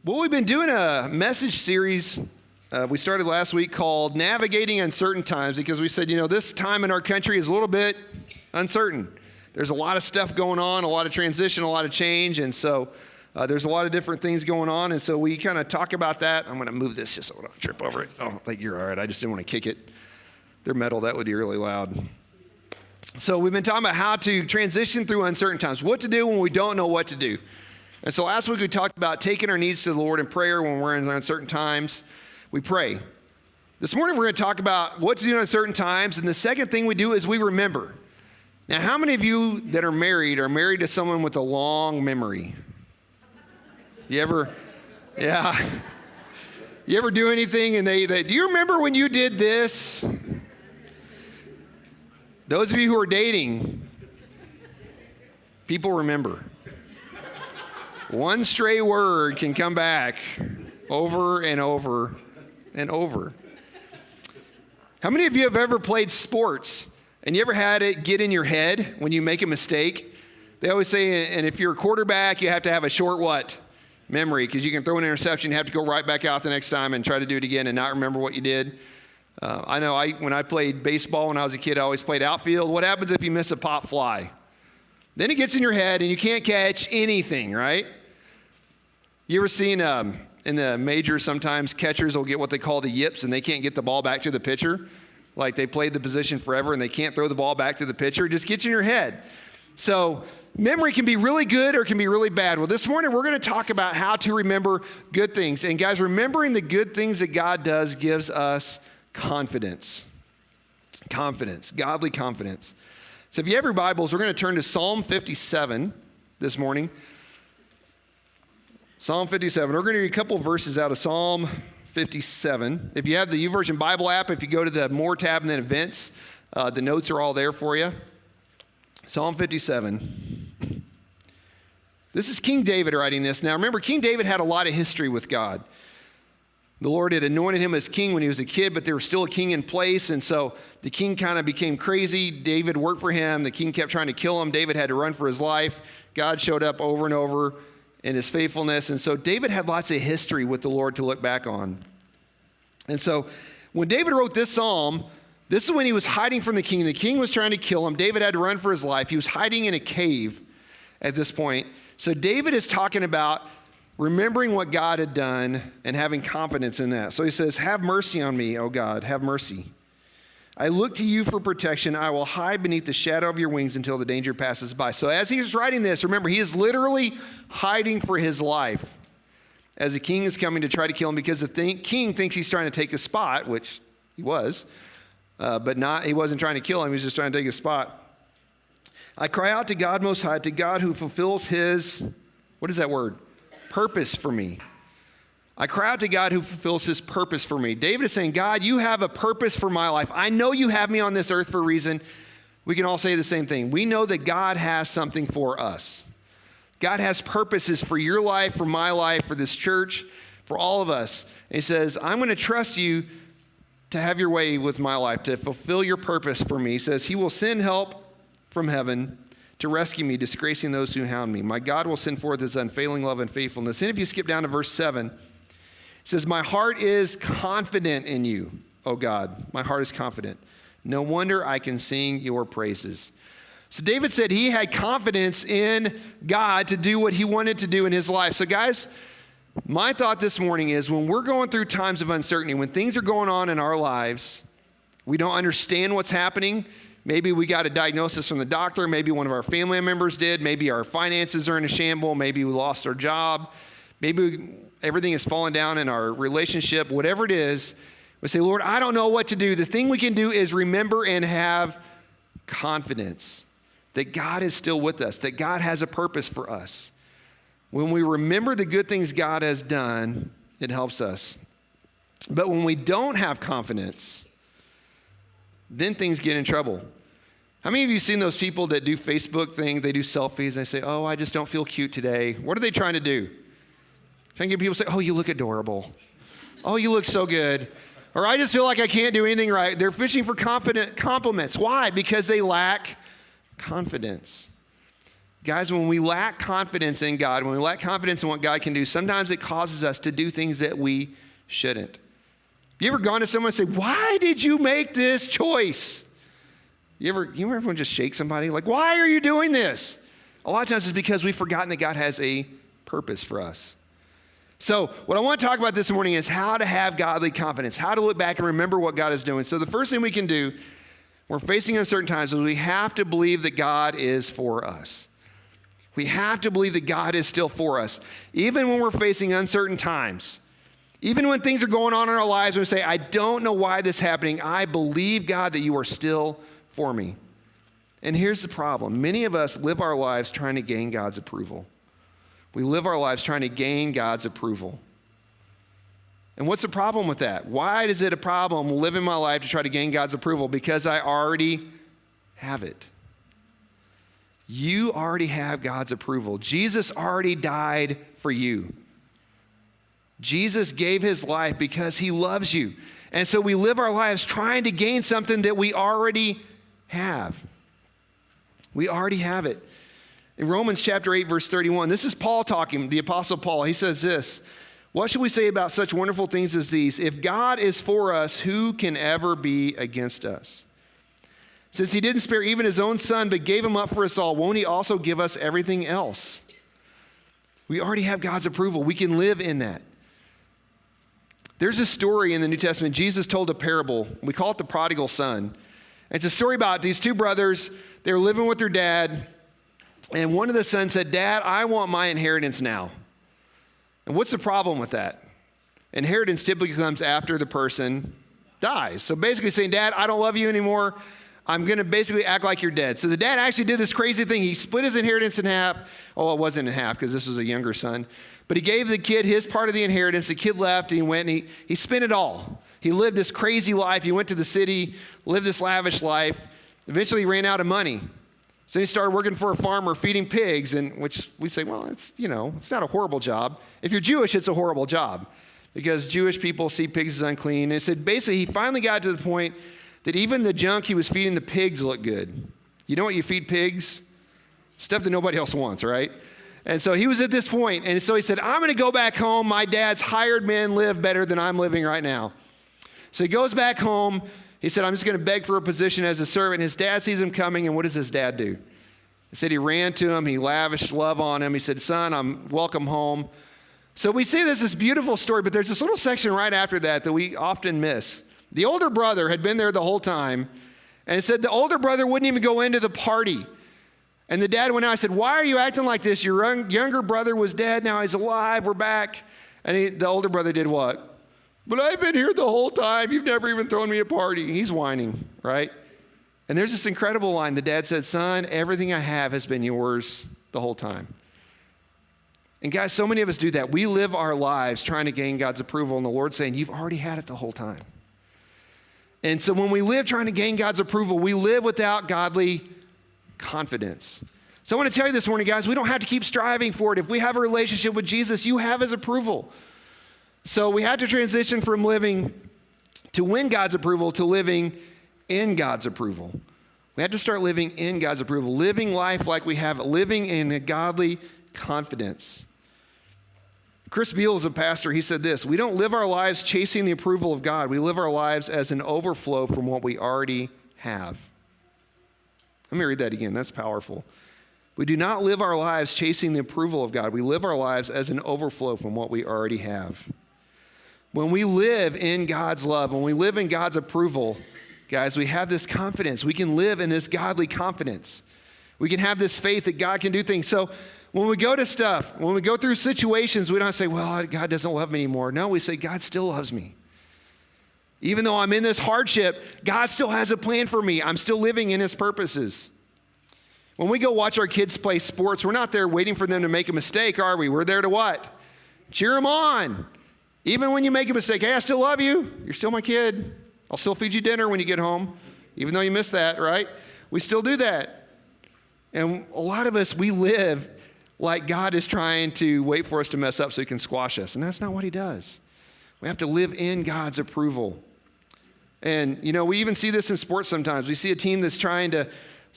Well, we've been doing a message series we started last week called Navigating Uncertain Times because we said, this time in our country is a little bit uncertain. There's a lot of stuff going on, a lot of transition, a lot of change, and so there's a lot of different things going on, and so we kind of talk about that. I'm going to move this just so I don't trip over it. Oh, I think you're all right. I just didn't want to kick it. They're metal. That would be really loud. So we've been talking about how to transition through uncertain times, what to do when we don't know what to do. And so last week we talked about taking our needs to the Lord in prayer when we're in uncertain times. We pray. This morning we're going to talk about what to do in uncertain times, and the second thing we do is we remember. Now, how many of you that are married to someone with a long memory? You ever do anything and they do you remember when you did this? Those of you who are dating, people remember. One stray word can come back over and over and over. How many of you have ever played sports and you ever had it get in your head when you make a mistake? They always say, and if you're a quarterback, you have to have a short what? Memory, because you can throw an interception, you have to go right back out the next time and try to do it again and not remember what you did. I know when I played baseball when I was a kid, I always played outfield. What happens if you miss a pop fly? Then it gets in your head and you can't catch anything, right? You ever seen in the majors, sometimes catchers will get what they call the yips and they can't get the ball back to the pitcher. Like they played the position forever and they can't throw the ball back to the pitcher. It just gets in your head. So memory can be really good or it can be really bad. Well, this morning we're going to talk about how to remember good things. And guys, remembering the good things that God does gives us confidence. Confidence, godly confidence. So if you have your Bibles, we're going to turn to Psalm 57 this morning. Psalm 57. We're going to read a couple verses out of Psalm 57. If you have the YouVersion Bible app, if you go to the More tab and then Events, the notes are all there for you. Psalm 57. This is King David writing this. Now remember, King David had a lot of history with God. The Lord had anointed him as king when he was a kid, but there was still a king in place, and so the king kind of became crazy. David worked for him. The king kept trying to kill him. David had to run for his life. God showed up over and over in his faithfulness, and so David had lots of history with the Lord to look back on. And so when David wrote this psalm, this is when he was hiding from the king. The king was trying to kill him. David had to run for his life. He was hiding in a cave at this point. So David is talking about remembering what God had done and having confidence in that. So he says, "Have mercy on me, O God, have mercy. I look to you for protection. I will hide beneath the shadow of your wings until the danger passes by." So as he's writing this, remember, he is literally hiding for his life as the king is coming to try to kill him because the king thinks he's trying to take his spot, which he was, but he wasn't trying to kill him. He was just trying to take his spot. I cry out to God Most High, to God who fulfills his, what is that word? Purpose for me. I cry out to God who fulfills his purpose for me. David is saying, God, you have a purpose for my life. I know you have me on this earth for a reason. We can all say the same thing. We know that God has something for us. God has purposes for your life, for my life, for this church, for all of us. And he says, I'm going to trust you to have your way with my life, to fulfill your purpose for me. He says, he will send help from heaven to rescue me, disgracing those who hound me. My God will send forth his unfailing love and faithfulness. And if you skip down to verse 7, it says, my heart is confident in you, O God. My heart is confident. No wonder I can sing your praises. So David said he had confidence in God to do what he wanted to do in his life. So guys, my thought this morning is when we're going through times of uncertainty, when things are going on in our lives, we don't understand what's happening. Maybe we got a diagnosis from the doctor. Maybe one of our family members did. Maybe our finances are in a shamble. Maybe we lost our job. Maybe everything is falling down in our relationship. Whatever it is, we say, Lord, I don't know what to do. The thing we can do is remember and have confidence that God is still with us, that God has a purpose for us. When we remember the good things God has done, it helps us. But when we don't have confidence, then things get in trouble. How many of you have seen those people that do Facebook things, they do selfies, and they say, oh, I just don't feel cute today. What are they trying to do? Trying to get people to say, oh, you look adorable. Oh, you look so good. Or I just feel like I can't do anything right. They're fishing for compliments. Why? Because they lack confidence. Guys, when we lack confidence in God, when we lack confidence in what God can do, sometimes it causes us to do things that we shouldn't. You ever gone to someone and say, why did you make this choice? You ever everyone just shake somebody? Like, why are you doing this? A lot of times it's because we've forgotten that God has a purpose for us. So what I want to talk about this morning is how to have godly confidence, how to look back and remember what God is doing. So the first thing we can do when we're facing uncertain times is we have to believe that God is for us. We have to believe that God is still for us. Even when we're facing uncertain times, even when things are going on in our lives, when we say, I don't know why this is happening, I believe, God, that you are still for me. And here's the problem. Many of us live our lives trying to gain God's approval. We live our lives trying to gain God's approval. And what's the problem with that? Why is it a problem living my life to try to gain God's approval? Because I already have it. You already have God's approval. Jesus already died for you. Jesus gave his life because he loves you. And so we live our lives trying to gain something that we already have. We already have it. In Romans chapter 8, verse 31, this is Paul talking, the Apostle Paul. He says this, what should we say about such wonderful things as these? If God is for us, who can ever be against us? Since he didn't spare even his own son, but gave him up for us all, won't he also give us everything else? We already have God's approval. We can live in that. There's a story in the New Testament. Jesus told a parable. We call it the prodigal son. It's a story about these two brothers. They were living with their dad. And one of the sons said, Dad, I want my inheritance now. And what's the problem with that? Inheritance typically comes after the person dies. So basically saying, Dad, I don't love you anymore. I'm going to basically act like you're dead. So the dad actually did this crazy thing. He split his inheritance in half. Oh, it wasn't in half because this was a younger son. But he gave the kid his part of the inheritance. The kid left and he went and he spent it all. He lived this crazy life. He went to the city, lived this lavish life. Eventually he ran out of money. So he started working for a farmer feeding pigs, and which we say, well, it's not a horrible job. If you're Jewish, it's a horrible job because Jewish people see pigs as unclean. And it said basically he finally got to the point that even the junk he was feeding the pigs looked good. You know what you feed pigs? Stuff that nobody else wants, right? And so he was at this point, and so he said, I'm going to go back home. My dad's hired men live better than I'm living right now. So he goes back home. He said, I'm just going to beg for a position as a servant. His dad sees him coming, and what does his dad do? He said he ran to him. He lavished love on him. He said, son, I'm welcome home. So we see this beautiful story, but there's this little section right after that we often miss. The older brother had been there the whole time, and it said the older brother wouldn't even go into the party. And the dad went out and said, why are you acting like this? Your younger brother was dead. Now he's alive. We're back. And the older brother did what? But I've been here the whole time. You've never even thrown me a party. He's whining, right? And there's this incredible line. The dad said, son, everything I have has been yours the whole time. And guys, so many of us do that. We live our lives trying to gain God's approval, and the Lord's saying, you've already had it the whole time. And so when we live trying to gain God's approval, we live without godly confidence. So I want to tell you this morning, guys, we don't have to keep striving for it. If we have a relationship with Jesus, you have his approval. So we have to transition from living to win God's approval to living in God's approval. We have to start living in God's approval, living life like we have it, living in a godly confidence. Chris Beal is a pastor. He said this, we don't live our lives chasing the approval of God. We live our lives as an overflow from what we already have. Let me read that again. That's powerful. We do not live our lives chasing the approval of God. We live our lives as an overflow from what we already have. When we live in God's love, when we live in God's approval, guys, we have this confidence. We can live in this godly confidence. We can have this faith that God can do things. So when we go to stuff, when we go through situations, we don't say, well, God doesn't love me anymore. No, we say, God still loves me. Even though I'm in this hardship, God still has a plan for me. I'm still living in his purposes. When we go watch our kids play sports, we're not there waiting for them to make a mistake, are we? We're there to what? Cheer them on. Even when you make a mistake, hey, I still love you. You're still my kid. I'll still feed you dinner when you get home, even though you missed that, right? We still do that. And a lot of us, we live like God is trying to wait for us to mess up so he can squash us. And that's not what he does. We have to live in God's approval. And, we even see this in sports sometimes. We see a team that's trying to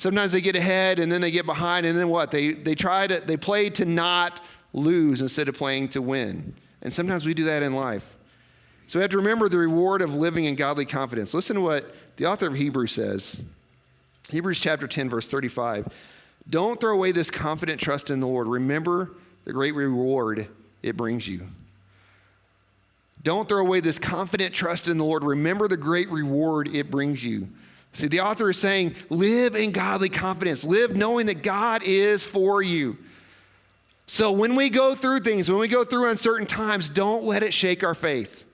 Sometimes they get ahead and then they get behind, and then what? They play to not lose instead of playing to win. And sometimes we do that in life. So we have to remember the reward of living in godly confidence. Listen to what the author of Hebrews says. Hebrews chapter 10, verse 35. Don't throw away this confident trust in the Lord. Remember the great reward it brings you. Don't throw away this confident trust in the Lord. Remember the great reward it brings you. See, the author is saying, live in godly confidence. Live knowing that God is for you. So when we go through things, when we go through uncertain times, don't let it shake our faith.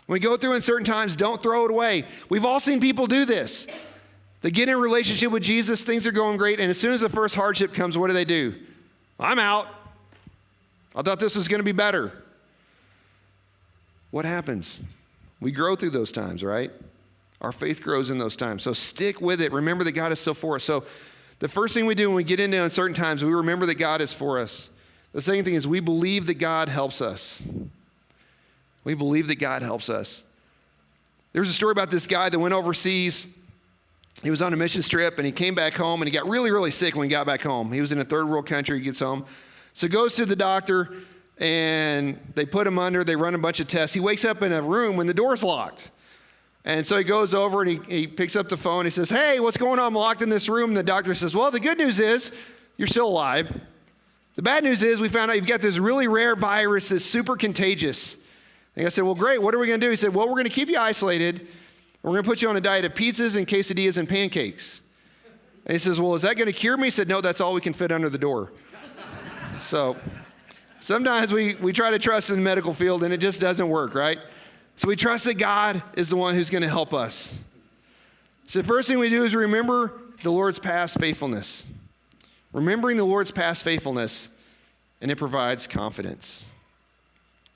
When we go through uncertain times, don't throw it away. We've all seen people do this. They get in a relationship with Jesus, things are going great, and as soon as the first hardship comes, what do? I'm out. I thought this was going to be better. What happens? We grow through those times, right? Our faith grows in those times. So stick with it. Remember that God is still for us. So the first thing we do when we get into uncertain times, we remember that God is for us. The second thing is we believe that God helps us. We believe that God helps us. There's a story about this guy that went overseas. He was on a mission trip, and he came back home, and he got really, really sick when he got back home. He was in a third world country. He gets home. So he goes to the doctor, and they put him under. They run a bunch of tests. He wakes up in a room when the door's locked. And so he goes over, and he picks up the phone. He says, hey, what's going on? I'm locked in this room. And the doctor says, well, the good news is you're still alive. The bad news is we found out you've got this really rare virus that's super contagious. And I said, well, great. What are we going to do? He said, well, we're going to keep you isolated. We're going to put you on a diet of pizzas and quesadillas and pancakes. And he says, well, is that going to cure me? He said, no, that's all we can fit under the door. So sometimes we try to trust in the medical field, and it just doesn't work, right? So we trust that God is the one who's going to help us. So the first thing we do is remember the Lord's past faithfulness. Remembering the Lord's past faithfulness, and it provides confidence.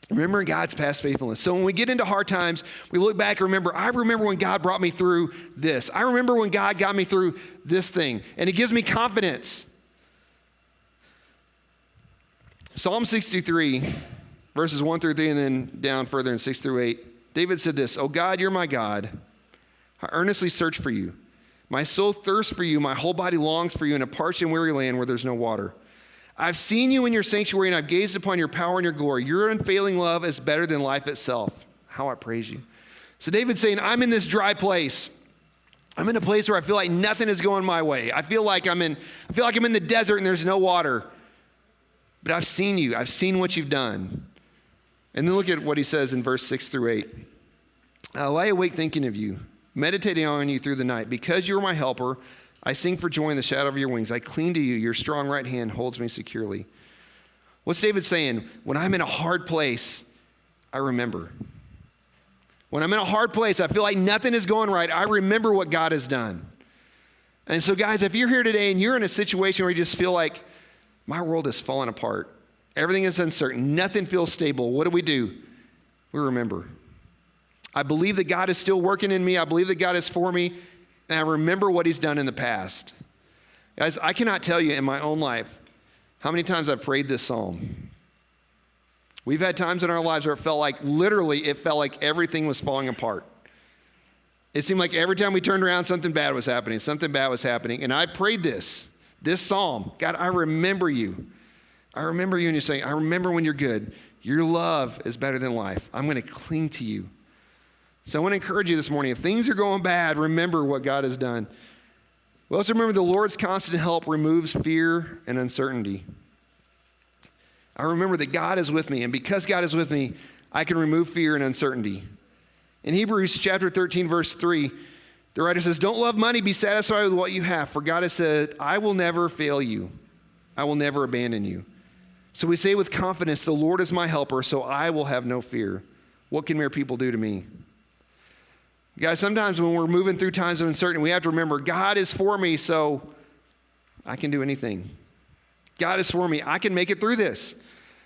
Remembering God's past faithfulness. So when we get into hard times, we look back and remember, I remember when God brought me through this. I remember when God got me through this thing. And it gives me confidence. Psalm 63, verses 1 through 3, and then down further in 6 through 8. David said this, "O God, you're my God. I earnestly search for you. My soul thirsts for you. My whole body longs for you in a parched and weary land where there's no water. I've seen you in your sanctuary, and I've gazed upon your power and your glory. Your unfailing love is better than life itself. How I praise you." So David's saying, I'm in this dry place. I'm in a place where I feel like nothing is going my way. I feel like I'm in the desert and there's no water. But I've seen you. I've seen what you've done. And then look at what he says in verse 6 through 8. I lie awake thinking of you, meditating on you through the night. Because you are my helper, I sing for joy in the shadow of your wings. I cling to you. Your strong right hand holds me securely. What's David saying? When I'm in a hard place, I remember. When I'm in a hard place, I feel like nothing is going right. I remember what God has done. And so guys, if you're here today and you're in a situation where you just feel like my world is falling apart, everything is uncertain, nothing feels stable, what do? We remember. I believe that God is still working in me. I believe that God is for me. And I remember what he's done in the past. Guys, I cannot tell you in my own life how many times I've prayed this psalm. We've had times in our lives where it felt like everything was falling apart. It seemed like every time we turned around, something bad was happening. And I prayed this psalm. God, I remember you. I remember you, and you're saying, I remember when you're good. Your love is better than life. I'm going to cling to you. So I want to encourage you this morning. If things are going bad, remember what God has done. We also remember the Lord's constant help removes fear and uncertainty. I remember that God is with me, and because God is with me, I can remove fear and uncertainty. In Hebrews chapter 13, verse 3, the writer says, don't love money, be satisfied with what you have, for God has said, I will never fail you. I will never abandon you. So we say with confidence, the Lord is my helper, so I will have no fear. What can mere people do to me? Guys, sometimes when we're moving through times of uncertainty, we have to remember God is for me, so I can do anything. God is for me. I can make it through this.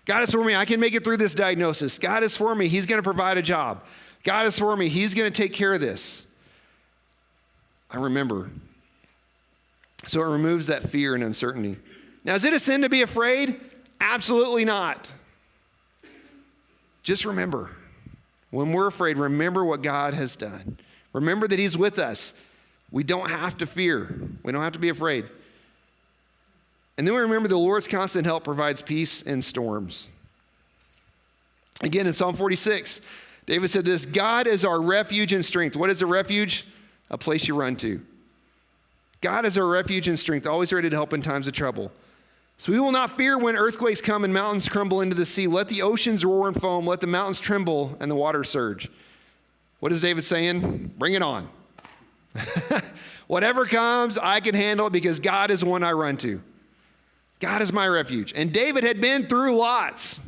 God is for me. I can make it through this diagnosis. God is for me. He's going to provide a job. God is for me. He's going to take care of this. I remember. So it removes that fear and uncertainty. Now, is it a sin to be afraid? Absolutely not. Just remember. When we're afraid, remember what God has done. Remember that he's with us. We don't have to fear. We don't have to be afraid. And then we remember the Lord's constant help provides peace in storms. Again, in Psalm 46, David said this, God is our refuge and strength. What is a refuge? A place you run to. God is our refuge and strength, always ready to help in times of trouble. So we will not fear when earthquakes come and mountains crumble into the sea. Let the oceans roar and foam. Let the mountains tremble and the waters surge. What is David saying? Bring it on. Whatever comes, I can handle it because God is the one I run to. God is my refuge. And David had been through lots.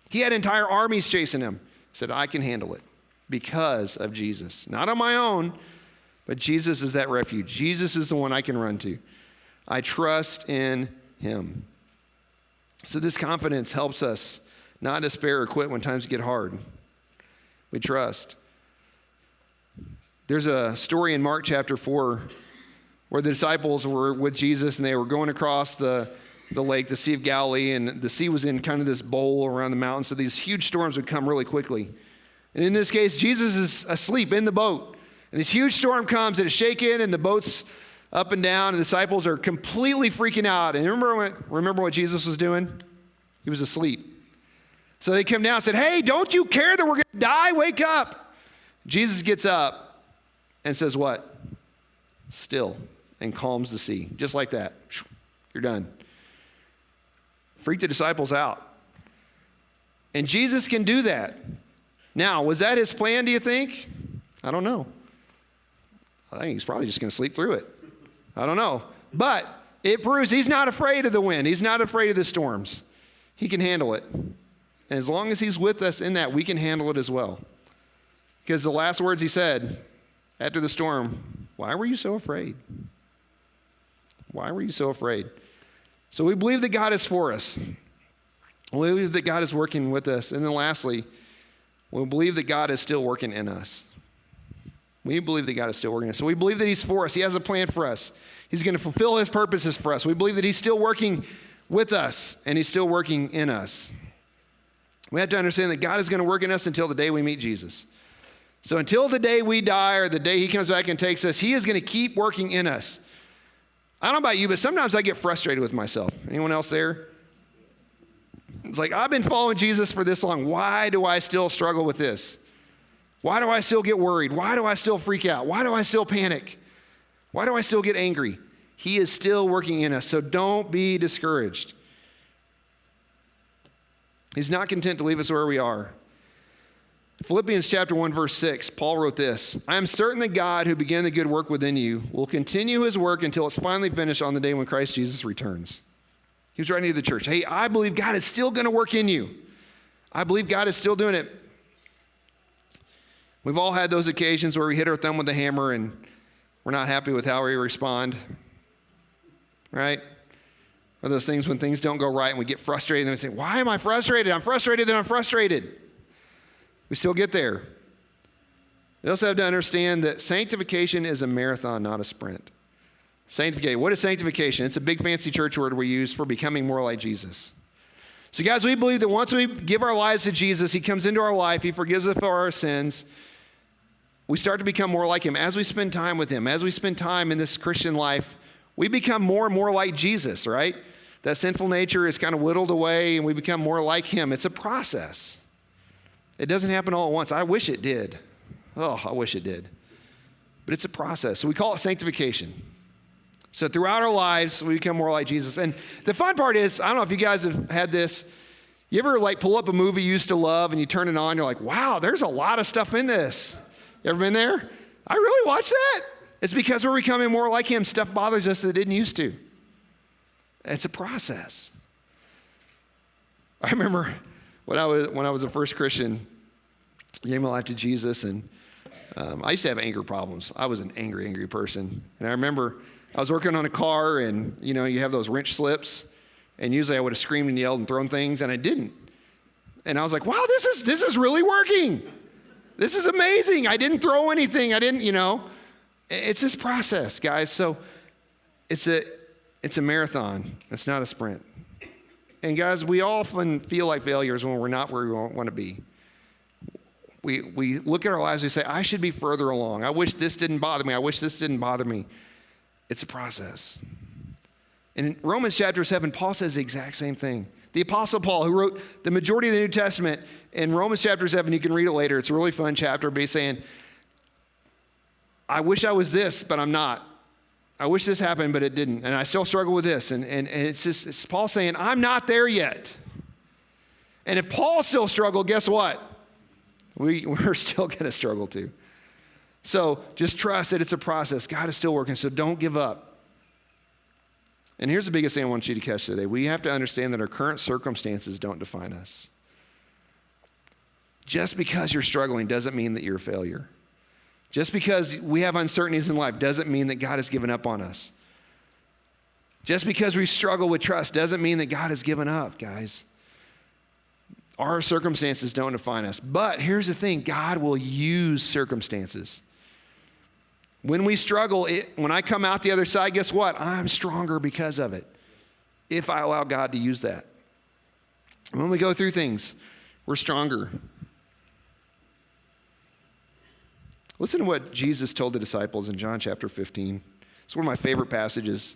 He had entire armies chasing him. He said, I can handle it because of Jesus. Not on my own, but Jesus is that refuge. Jesus is the one I can run to. I trust in him. So this confidence helps us not despair or quit when times get hard. We trust. There's a story in Mark chapter 4 where the disciples were with Jesus and they were going across the lake, the Sea of Galilee, and the sea was in kind of this bowl around the mountain, so these huge storms would come really quickly. And in this case, Jesus is asleep in the boat, and this huge storm comes and it's shaking and the boat's up and down, and the disciples are completely freaking out. And remember what Jesus was doing? He was asleep. So they come down and said, hey, don't you care that we're going to die? Wake up. Jesus gets up and says what? Still, and calms the sea. Just like that. You're done. Freak the disciples out. And Jesus can do that. Now, was that his plan, do you think? I don't know. I think he's probably just going to sleep through it. I don't know. But it proves he's not afraid of the wind. He's not afraid of the storms. He can handle it. And as long as he's with us in that, we can handle it as well. Because the last words he said after the storm, why were you so afraid? Why were you so afraid? So we believe that God is for us. We believe that God is working with us. And then lastly, we believe that God is still working in us. We believe that God is still working in us. So we believe that he's for us. He has a plan for us. He's going to fulfill his purposes for us. We believe that he's still working with us and he's still working in us. We have to understand that God is going to work in us until the day we meet Jesus. So until the day we die or the day he comes back and takes us, he is going to keep working in us. I don't know about you, but sometimes I get frustrated with myself. Anyone else there? It's like, I've been following Jesus for this long. Why do I still struggle with this? Why do I still get worried? Why do I still freak out? Why do I still panic? Why do I still get angry? He is still working in us, so don't be discouraged. He's not content to leave us where we are. Philippians chapter 1, verse 6, Paul wrote this, I am certain that God, who began the good work within you, will continue his work until it's finally finished on the day when Christ Jesus returns. He was writing to the church, hey, I believe God is still going to work in you. I believe God is still doing it. We've all had those occasions where we hit our thumb with a hammer and we're not happy with how we respond, right? Or those things when things don't go right and we get frustrated and we say, why am I frustrated? I'm frustrated and I'm frustrated. We still get there. We also have to understand that sanctification is a marathon, not a sprint. Sanctification. What is sanctification? It's a big fancy church word we use for becoming more like Jesus. So guys, we believe that once we give our lives to Jesus, he comes into our life, he forgives us for our sins. We start to become more like him. As we spend time with him, as we spend time in this Christian life, we become more and more like Jesus, right? That sinful nature is kind of whittled away and we become more like him. It's a process. It doesn't happen all at once. I wish it did. Oh, I wish it did. But it's a process. So we call it sanctification. So throughout our lives, we become more like Jesus. And the fun part is, I don't know if you guys have had this. You ever pull up a movie you used to love and you turn it on, you're like, wow, there's a lot of stuff in this. You ever been there? I really watched that. It's because we're becoming more like him. Stuff bothers us that it didn't used to. It's a process. I remember when I was a first Christian, I gave my life to Jesus, and I used to have anger problems. I was an angry person. And I remember I was working on a car, and you have those wrench slips, and usually I would have screamed and yelled and thrown things, and I didn't. And I was like, wow, this is really working. This is amazing. I didn't throw anything. I didn't, It's this process, guys. So it's a marathon. It's not a sprint. And guys, we often feel like failures when we're not where we want to be. We look at our lives and say, I should be further along. I wish this didn't bother me. I wish this didn't bother me. It's a process. In Romans chapter 7, Paul says the exact same thing. The Apostle Paul, who wrote the majority of the New Testament, in Romans chapter 7, you can read it later. It's a really fun chapter, but he's saying, I wish I was this, but I'm not. I wish this happened, but it didn't. And I still struggle with this. And it's Paul saying, I'm not there yet. And if Paul still struggled, guess what? We're still going to struggle too. So just trust that it's a process. God is still working, so don't give up. And here's the biggest thing I want you to catch today. We have to understand that our current circumstances don't define us. Just because you're struggling doesn't mean that you're a failure. Just because we have uncertainties in life doesn't mean that God has given up on us. Just because we struggle with trust doesn't mean that God has given up, guys. Our circumstances don't define us. But here's the thing, God will use circumstances. When we struggle, when I come out the other side, guess what? I'm stronger because of it, if I allow God to use that. When we go through things, we're stronger. Listen to what Jesus told the disciples in John chapter 15. It's one of my favorite passages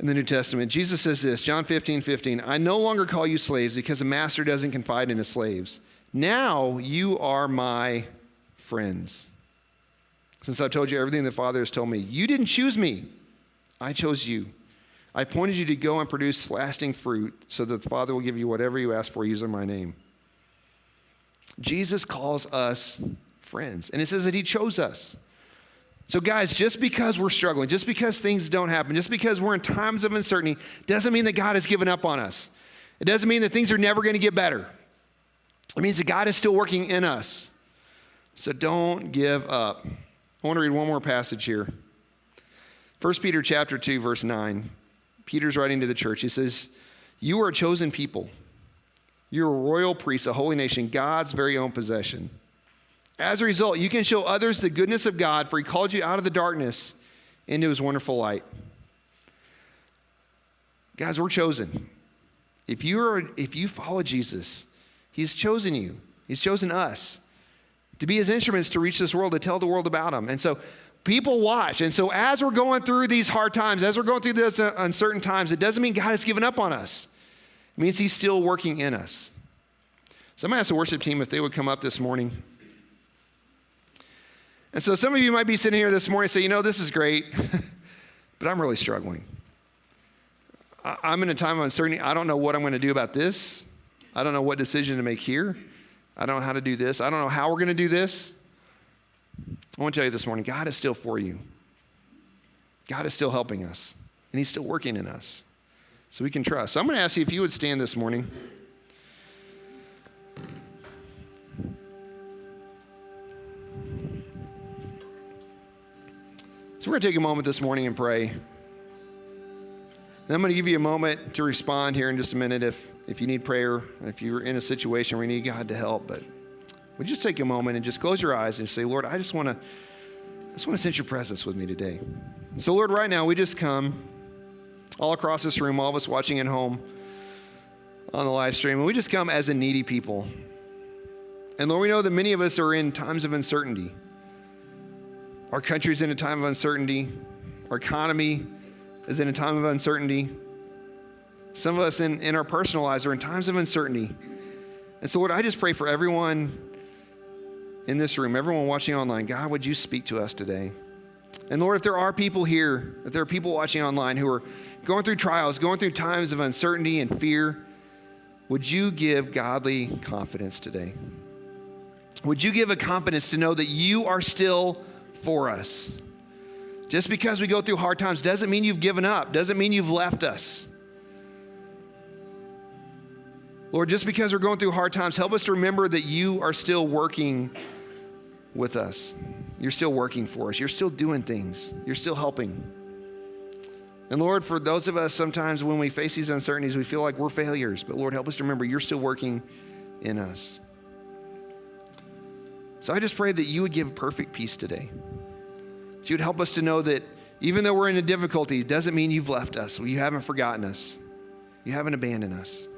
in the New Testament. Jesus says this, John 15:15, I no longer call you slaves because a master doesn't confide in his slaves. Now you are my friends. Since I've told you everything the Father has told me, you didn't choose me. I chose you. I appointed you to go and produce lasting fruit so that the Father will give you whatever you ask for using my name. Jesus calls us friends, and it says that he chose us. So guys, just because we're struggling, just because things don't happen, just because we're in times of uncertainty, doesn't mean that God has given up on us. It doesn't mean that things are never going to get better. It means that God is still working in us. So don't give up. I want to read one more passage here. 1 Peter chapter 2, verse 9. Peter's writing to the church. He says, you are a chosen people. You're a royal priest, a holy nation, God's very own possession. As a result, you can show others the goodness of God, for he called you out of the darkness into his wonderful light. Guys, we're chosen. If you follow Jesus, he's chosen you. He's chosen us to be his instruments to reach this world, to tell the world about him. And so people watch. And so as we're going through these hard times, as we're going through those uncertain times, it doesn't mean God has given up on us. It means he's still working in us. So I'm going to ask the worship team if they would come up this morning. And so some of you might be sitting here this morning and say, this is great, but I'm really struggling. I'm in a time of uncertainty. I don't know what I'm going to do about this. I don't know what decision to make here. I don't know how to do this. I don't know how we're going to do this. I want to tell you this morning, God is still for you. God is still helping us, and he's still working in us. So we can trust. So I'm going to ask you if you would stand this morning. So we're going to take a moment this morning and pray. And I'm going to give you a moment to respond here in just a minute if you need prayer, if you're in a situation where you need God to help. But would you just take a moment and just close your eyes and say, Lord, I just want to sense your presence with me today. So Lord, right now we just come all across this room, all of us watching at home on the live stream, and we just come as a needy people. And Lord, we know that many of us are in times of uncertainty. Our country's in a time of uncertainty. Our economy is in a time of uncertainty. Some of us in our personal lives are in times of uncertainty. And so Lord, I just pray for everyone in this room, everyone watching online, God, would you speak to us today? And Lord, if there are people here, if there are people watching online who are going through trials, going through times of uncertainty and fear, would you give godly confidence today? Would you give a confidence to know that you are still for us? Just because we go through hard times doesn't mean you've given up, doesn't mean you've left us. Lord, just because we're going through hard times, help us to remember that you are still working with us. You're still working for us. You're still doing things. You're still helping. And Lord, for those of us, sometimes when we face these uncertainties, we feel like we're failures. But Lord, help us to remember you're still working in us. So I just pray that you would give perfect peace today. So you would help us to know that even though we're in a difficulty, it doesn't mean you've left us. You haven't forgotten us. You haven't abandoned us.